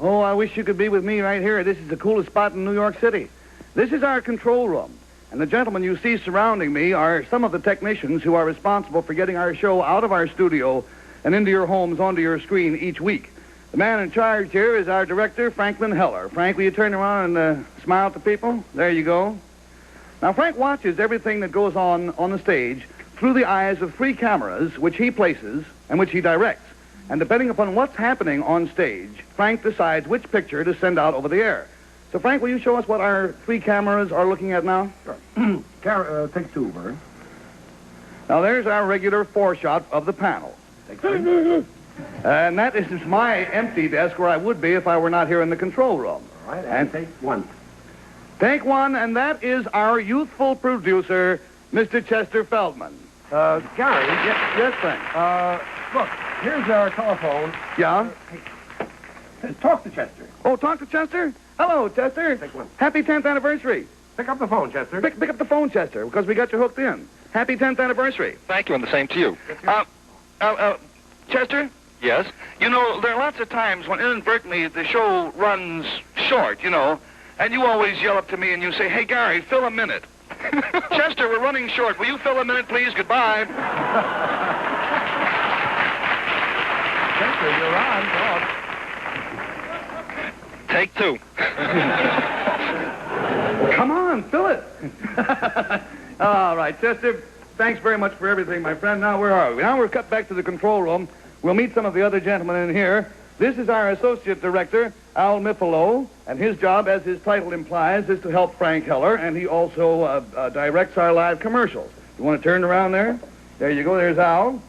Oh, I wish you could be with me right here. This is the coolest spot in New York City. This is our control room. And the gentlemen you see surrounding me are some of the technicians who are responsible for getting our show out of our studio and into your homes onto your screen each week. The man in charge here is our director, Franklin Heller. Frank, will you turn around and smile at the people? There you go. Now, Frank watches everything that goes on the stage through the eyes of 3 cameras, which he places and which he directs. And depending upon what's happening on stage, Frank decides which picture to send out over the air. So, Frank, will you show us what our 3 cameras are looking at now? Sure. Take 2, Vern. Now, there's our regular 4-shot of the panel. Take 3. And that is my empty desk where I would be if I were not here in the control room. All right, and take 1. Take 1, and that is our youthful producer, Mr. Chester Feldman. Garry. Yes, Frank. Look, here's our telephone. Yeah? Talk to Chester. Oh, talk to Chester? Hello, Chester. Take 1. Happy 10th anniversary. Pick up the phone, Chester. Pick up the phone, Chester, because we got you hooked in. Happy 10th anniversary. Thank you, and the same to you. Chester? Yes? You know, there are lots of times when inadvertently the show runs short, you know, and you always yell up to me and you say, "Hey, Garry, fill a minute." Chester, we're running short. Will you fill a minute, please? Goodbye. Chester, you're on. Talk. Take 2. Come on, fill it. All right, Chester, thanks very much for everything, my friend. Now, where are we? Now we're cut back to the control room. We'll meet some of the other gentlemen in here. This is our associate director, Al Mifalo, and his job, as his title implies, is to help Frank Heller, and he also directs our live commercials. You want to turn around there? There you go. There's Al.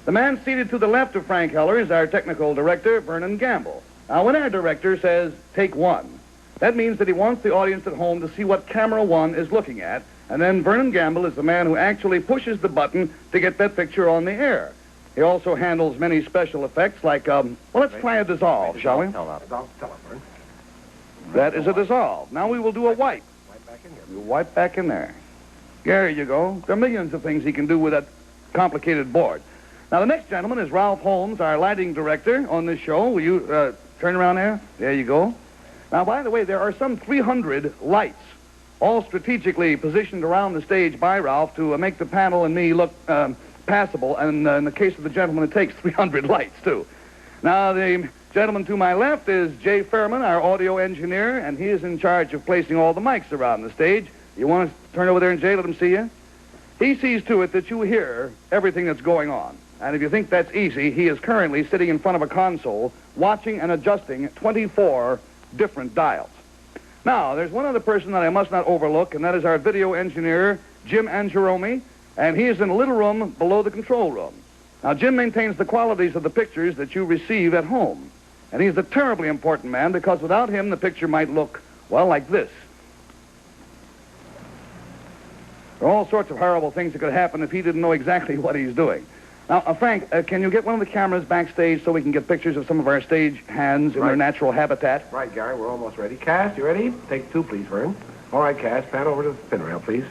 The man seated to the left of Frank Heller is our technical director, Vernon Gamble. Now, when our director says, "Take 1," that means that he wants the audience at home to see what camera 1 is looking at, and then Vernon Gamble is the man who actually pushes the button to get that picture on the air. He also handles many special effects like, let's try a dissolve, shall we? Tell Vern. That is a dissolve. Now we will do a wipe. Wipe back in here. You wipe back in there. There you go. There are millions of things he can do with that complicated board. Now, the next gentleman is Ralph Holmes, our lighting director on this show. Will you turn around there? There you go. Now, by the way, there are some 300 lights, all strategically positioned around the stage by Ralph to make the panel and me look passable. And in the case of the gentleman, it takes 300 lights, too. Now, the gentleman to my left is Jay Fairman, our audio engineer, and he is in charge of placing all the mics around the stage. You want to turn over there and Jay, let him see you? He sees to it that you hear everything that's going on. And if you think that's easy, he is currently sitting in front of a console watching and adjusting 24 different dials. Now, there's one other person that I must not overlook, and that is our video engineer, Jim Angeromi, and he is in a little room below the control room. Now, Jim maintains the qualities of the pictures that you receive at home. And he's a terribly important man because without him, the picture might look, well, like this. There are all sorts of horrible things that could happen if he didn't know exactly what he's doing. Now, Frank, can you get one of the cameras backstage so we can get pictures of some of our stage hands in their natural habitat? Right, Garry, we're almost ready. Cass, you ready? Take 2, please, Vern. All right, Cass, pan over to the pin rail, please.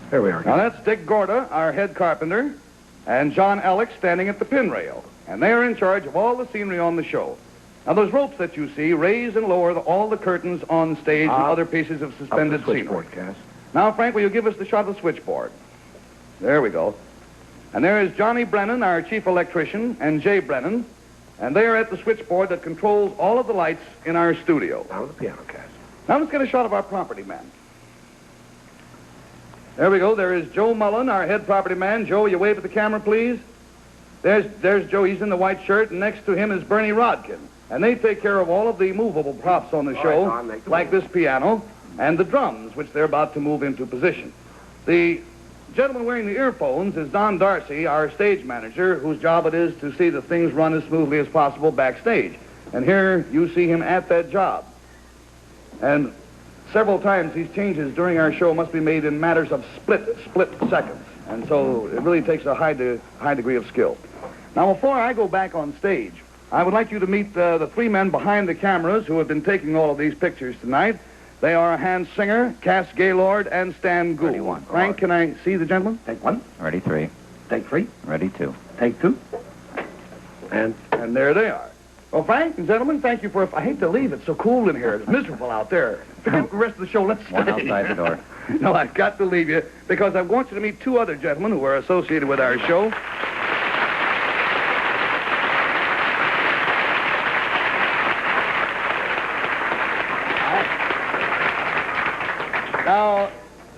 There we are. Now, that's Dick Gorda, our head carpenter, and John Alex standing at the pin rail. And they are in charge of all the scenery on the show. Now, those ropes that you see raise and lower all the curtains on stage and other pieces of suspended scenery. Cass. Now, Frank, will you give us the shot of the switchboard? There we go. And there is Johnny Brennan, our chief electrician, and Jay Brennan, and they are at the switchboard that controls all of the lights in our studio. Now the piano, Cass. Now let's get a shot of our property man. There we go. There is Joe Mullen, our head property man. Joe, will you wave at the camera, please? There's Joe. He's in the white shirt, and next to him is Bernie Rodkin. And they take care of all of the movable props on the show, like this piano, and the drums, which they're about to move into position. The gentleman wearing the earphones is Don Darcy, our stage manager, whose job it is to see that things run as smoothly as possible backstage. And here you see him at that job. And several times these changes during our show must be made in matters of split seconds. And so it really takes a high degree of skill. Now, before I go back on stage, I would like you to meet the 3 men behind the cameras who have been taking all of these pictures tonight. They are Hans Singer, Cass Gaylord, and Stan Gould. 31. Frank, can I see the gentleman? Take 1. Ready 3. Take 3. Ready 2. Take 2. And there they are. Well, Frank and gentlemen, thank you for... I hate to leave. It's so cool in here. It's miserable out there. Forget the rest of the show. Let's stay. One outside the door. No, I've got to leave you because I want you to meet two other gentlemen who are associated with our show. Now,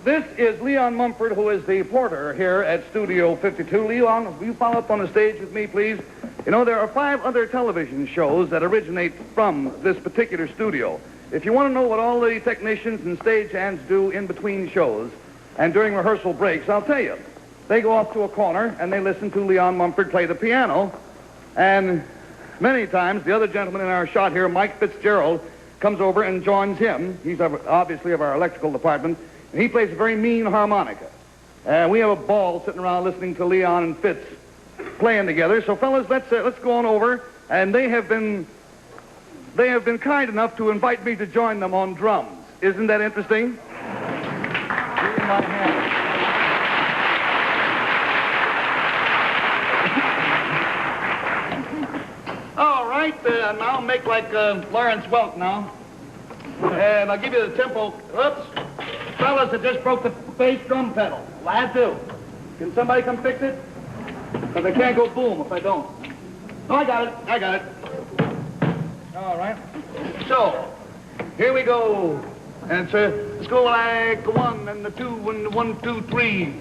this is Leon Mumford, who is the porter here at Studio 52. Leon, will you follow up on the stage with me, please? You know, there are 5 other television shows that originate from this particular studio. If you want to know what all the technicians and stagehands do in between shows and during rehearsal breaks, I'll tell you. They go off to a corner and they listen to Leon Mumford play the piano. And many times, the other gentleman in our shot here, Mike Fitzgerald, comes over and joins him. He's obviously of our electrical department. And he plays a very mean harmonica. And we have a ball sitting around listening to Leon and Fitz playing together. So, fellas, let's go on over. And they have been kind enough to invite me to join them on drums. Isn't that interesting? Give me my hand. All right, now I'll make like Lawrence Welk now. And I'll give you the tempo. Oops. Fellas, it just broke the bass drum pedal. Well, I do. Can somebody come fix it? Because I can't go boom if I don't. Oh, I got it. All right. So, here we go. And let's go like the 1 and the 2 and the 1, 2, 3.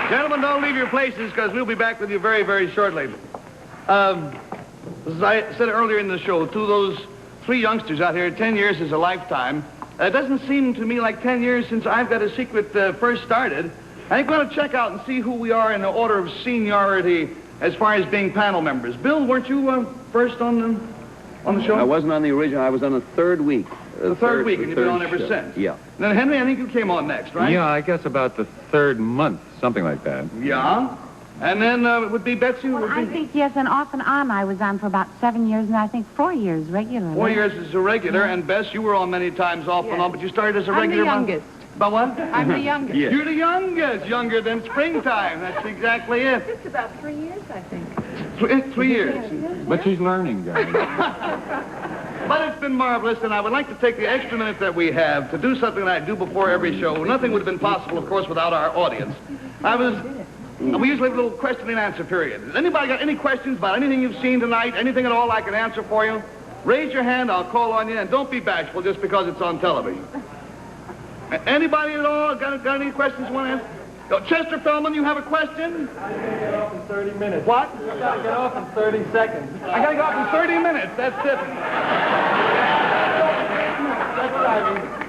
Gentlemen, don't leave your places because we'll be back with you very, very shortly. As I said earlier in the show, to those 3 youngsters out here, 10 years is a lifetime. It doesn't seem to me like 10 years since I've Got a Secret first started. I think we ought to check out and see who we are in the order of seniority as far as being panel members. Bill, weren't you first on the show? I wasn't on the original. I was on the 3rd week. The third week, and you've been on ever since. Yeah. And then, Henry, I think you came on next, right? Yeah, I guess about the 3rd month, something like that. Yeah. And then it would be Betsy? Well, I think, yes, and off and on I was on for about 7 years, and I think 4 years regularly. 4 years as a regular, and Bess, you were on many times off and on, but you started as a regular. I'm the youngest. About what? I'm the youngest. Yes. You're the youngest, younger than springtime. That's exactly it. Just about 3 years, I think. 3 years. But she's learning, Garry. But it's been marvelous, and I would like to take the extra minute that we have to do something that I do before every show. Nothing would have been possible, of course, without our audience. We usually have a little question and answer period. Has anybody got any questions about anything you've seen tonight, anything at all I can answer for you? Raise your hand, I'll call on you, and don't be bashful just because it's on television. Anybody at all got any questions you want to ask? Chester Feldman, you have a question? 30 minutes. What? You gotta get off in 30 seconds. I gotta go off in 30 minutes. That's different. That's timing.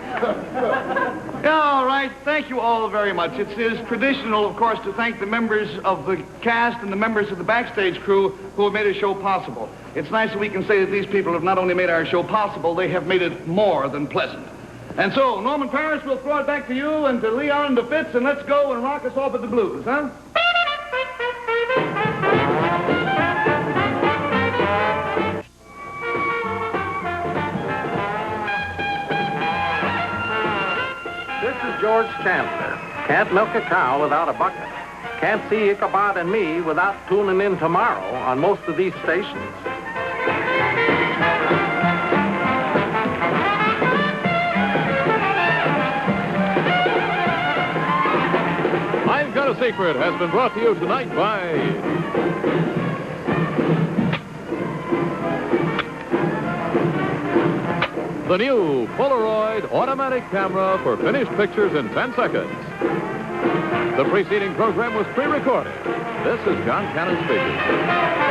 Yeah, all right. Thank you all very much. It is traditional, of course, to thank the members of the cast and the members of the backstage crew who have made the show possible. It's nice that we can say that these people have not only made our show possible, they have made it more than pleasant. And so, Norman Paris, we'll throw it back to you and to Leon and to Fitz, and let's go and rock us off with the blues, huh? This is George Chandler. Can't milk a cow without a bucket. Can't see Ichabod and me without tuning in tomorrow on most of these stations. I've Got a Secret has been brought to you tonight by the new Polaroid automatic camera for finished pictures in 10 seconds. The preceding program was pre-recorded. This is John Cannon speaking.